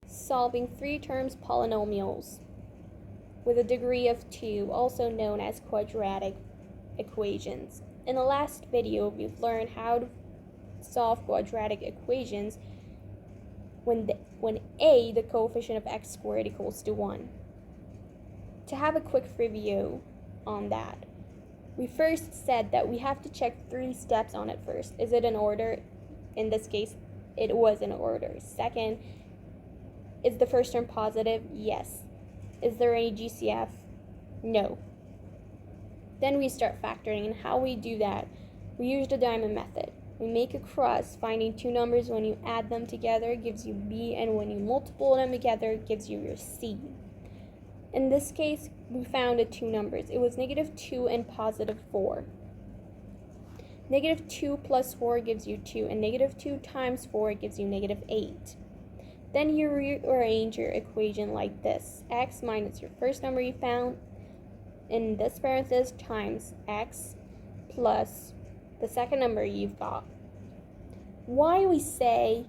solving three terms polynomials with a degree of 2, also known as quadratic equations. In the last video, we've learned how to solve quadratic equations when a, the coefficient of x squared, equals to 1. To have a quick review on that, we first said that we have to check 3 steps on it first. Is it in order? In this case, it was in order. Second, is the first term positive? Yes. Is there any GCF? No. Then we start factoring, and how we do that, we use the diamond method. We make a cross, finding two numbers. When you add them together, it gives you B, and when you multiply them together, it gives you your C. In this case, we found the two numbers. It was -2 and +4. -2 plus 4 gives you 2, and -2 times 4 gives you -8. Then you rearrange your equation like this. X minus your first number you found in this parenthesis times x plus the second number you've got. Why we say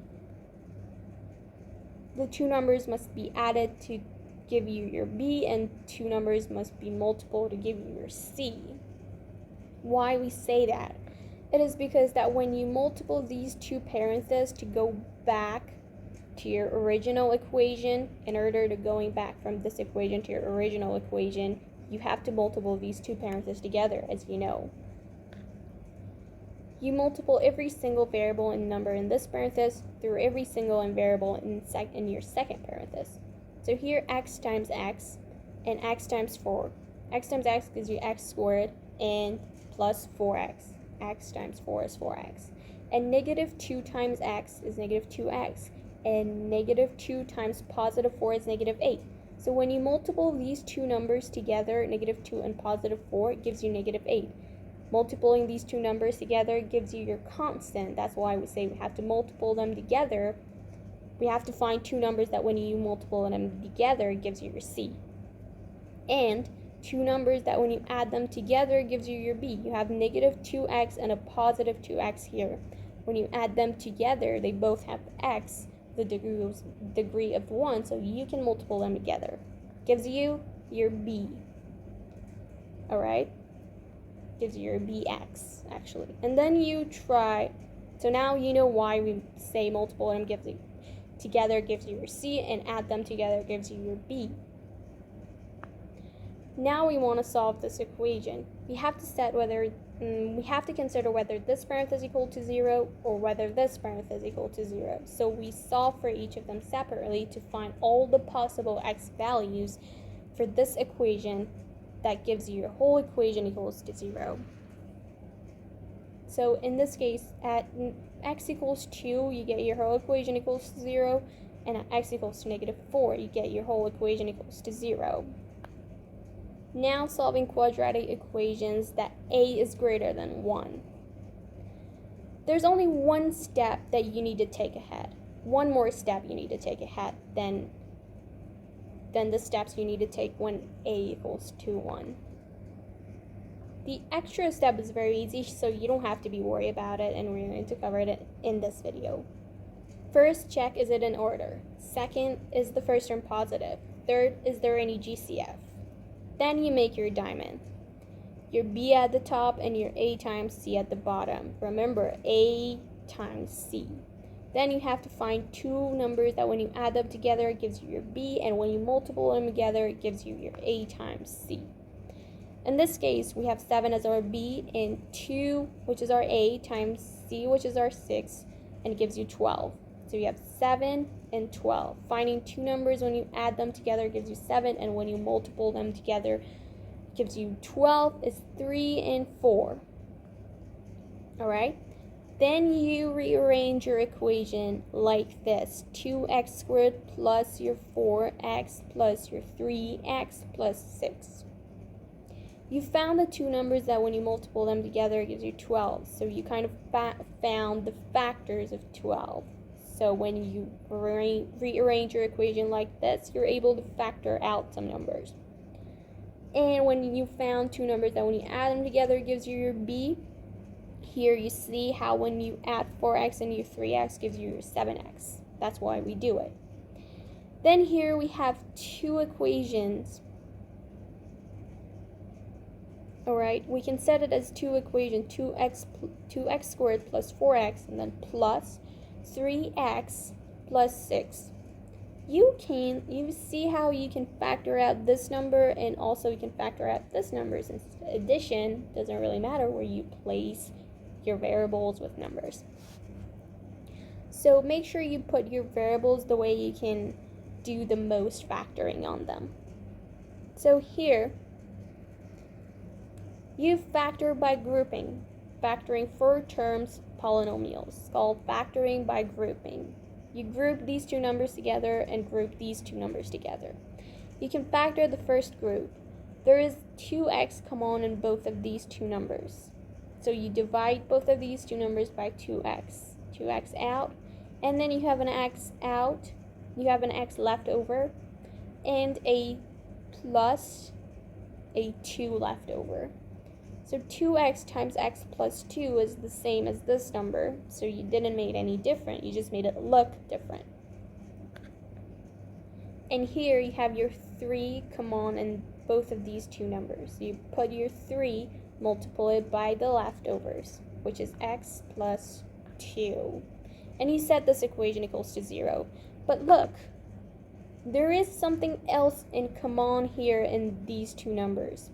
the two numbers must be added to give you your B and two numbers must be multiplied to give you your C. Why we say that? It is because that when you multiply these two parentheses to go back to your original equation, in order to going back from this equation to your original equation, you have to multiply these two parentheses together, as you know. You multiply every single variable and number in this parenthesis through every single variable in your second parenthesis. So here x times x and x times 4. X times x gives you x squared and plus 4x. X times 4 is 4x. And -2 times x is -2x. And -2 times +4 is -8. So when you multiply these two numbers together, -2 and +4, it gives you -8. Multiplying these two numbers together gives you your constant. That's why we say we have to multiply them together. We have to find two numbers that when you multiply them together, it gives you your C. And two numbers that when you add them together, it gives you your B. You have -2x and a +2x here. When you add them together, they both have x, the degree of 1, so you can multiply them together. Gives you your B. Alright? Gives you your bx, actually. And then you try, so now you know why we say multiply them together gives you your C, and add them together gives you your B. Now we want to solve this equation. We have to consider whether this parenthesis equal to 0 or whether this parenthesis equal to 0. So we solve for each of them separately to find all the possible x values for this equation that gives you your whole equation equals to 0. So in this case, at x equals 2, you get your whole equation equals to 0, and at x equals to -4, you get your whole equation equals to 0. Now solving quadratic equations that a is greater than 1. There's only one step that you need to take ahead. One more step you need to take ahead than the steps you need to take when a equals to 1. The extra step is very easy, so you don't have to be worried about it, and we're going to cover it in this video. First, check is it in order. Second, is the first term positive. Third, is there any GCF? Then you make your diamond. Your B at the top and your A times C at the bottom. Remember, A times C. Then you have to find two numbers that when you add them together, it gives you your B, and when you multiply them together, it gives you your A times C. In this case, we have 7 as our B, and 2, which is our A, times C, which is our 6, and it gives you 12. So you have 7 and 12. Finding two numbers when you add them together gives you 7, and when you multiply them together, it gives you 12. Is 3 and 4. Alright? Then you rearrange your equation like this. 2x squared plus your 4x plus your 3x plus 6. You found the two numbers that when you multiply them together, it gives you 12. So you kind of found the factors of 12. So when you rearrange your equation like this, you're able to factor out some numbers. And when you found two numbers that when you add them together, it gives you your B. Here you see how when you add 4x and your 3x gives you your 7x. That's why we do it. Then here we have two equations. Alright, we can set it as two equations, 2x squared plus 4x, and then plus 3x plus 6. You see how you can factor out this number, and also you can factor out this number, since addition doesn't really matter where you place your variables with numbers. So make sure you put your variables the way you can do the most factoring on them. So here, you factor by grouping. Factoring for terms polynomials. It's called factoring by grouping. You group these two numbers together and group these two numbers together. You can factor the first group. There is 2x common in both of these two numbers. So you divide both of these two numbers by 2x. 2x out. And then you have an x out. You have an x left over. And a plus a 2 left over. So 2x times x plus 2 is the same as this number, so you didn't make it any different, you just made it look different. And here you have your 3 common in both of these two numbers. So you put your 3, multiply it by the leftovers, which is x plus 2. And you set this equation equals to 0. But look, there is something else in common here in these two numbers.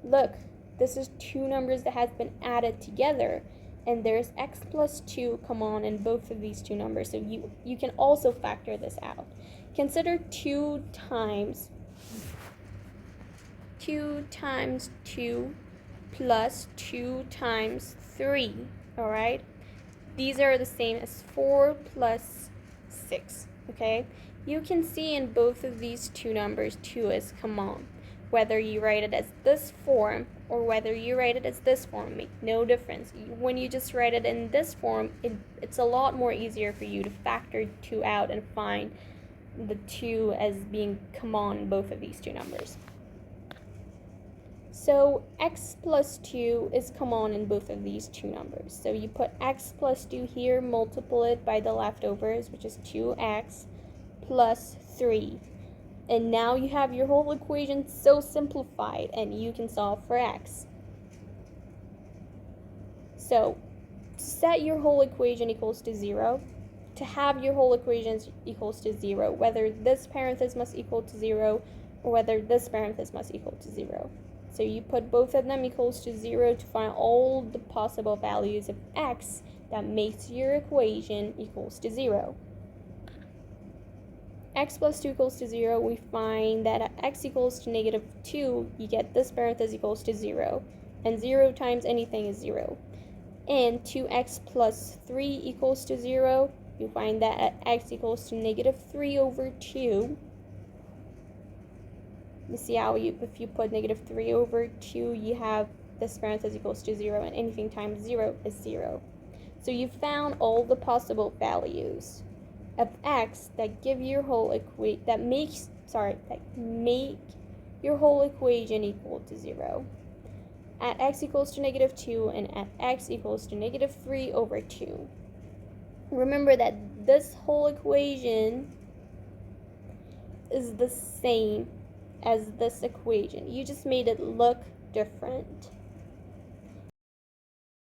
Look, this is two numbers that has been added together, and there's x plus 2 common in both of these two numbers, so you can also factor this out. Consider 2 times 2 plus 2 times 3, alright? These are the same as 4 plus 6, okay? You can see in both of these two numbers 2 is common. Whether you write it as this form or whether you write it as this form, make no difference. When you just write it in this form, it's a lot more easier for you to factor 2 out and find the 2 as being common in both of these two numbers. So x plus 2 is common in both of these two numbers. So you put x plus 2 here, multiply it by the leftovers, which is 2x plus 3. And now you have your whole equation so simplified, and you can solve for x. So, to set your whole equation equals to 0, to have your whole equation equals to 0, whether this parenthesis must equal to 0, or whether this parenthesis must equal to 0. So you put both of them equals to 0 to find all the possible values of x that makes your equation equals to 0. X plus 2 equals to 0, we find that at x equals to negative 2, you get this parenthesis equals to 0. And 0 times anything is 0. And 2x plus 3 equals to 0, you find that at x equals to negative 3 over 2. You see how if you put negative 3 over 2, you have this parenthesis equals to 0, and anything times 0 is 0. So you found all the possible values of x that give your whole make your whole equation equal to 0. At x equals to negative 2 and at x equals to negative 3 over 2. Remember that this whole equation is the same as this equation. You just made it look different.